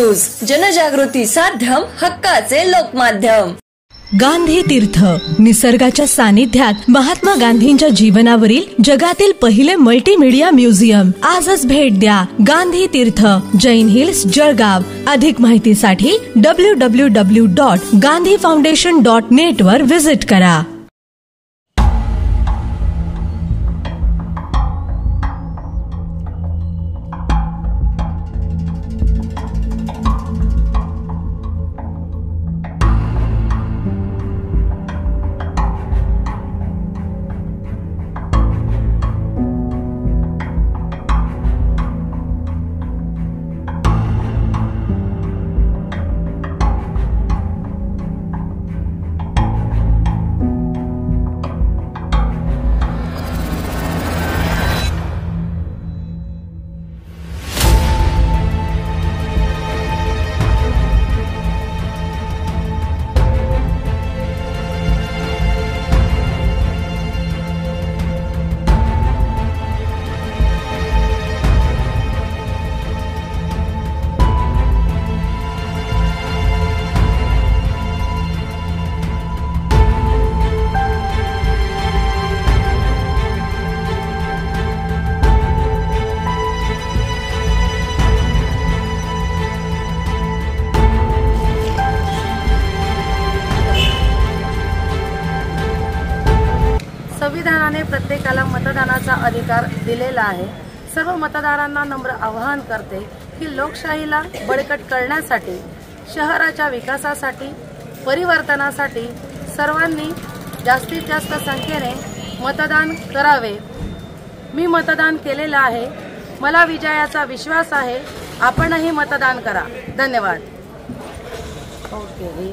News, जनजागृती साध्यम, हक्काचे लोकमाध्यम। गांधी तीर्थ, निसर्गाच्या सानिध्यात महात्मा गांधींच्या जीवनावरील जगातील पहिले मल्टीमीडिया म्युझियम। आजच भेट द्या गांधी तीर्थ, जैन हिल्स, जळगाव। अधिक माहितीसाठी www.gandhifoundation.net वर विजिट करा। संविधानाने प्रत्येकाला मतदानाचा अधिकार दिलेला आहे। सर्व मतदारांना नम्र आवाहन करते की लोकशाहीला बळकट करण्यासाठी, शहराच्या विकासासाठी, परिवर्तनासाठी सर्वांनी जास्तीत जास्त संख्येने मतदान करावे। मी मतदान केलेले आहे, मला विजयाचा विश्वास आहे। आपणही मतदान करा। धन्यवाद। ओके।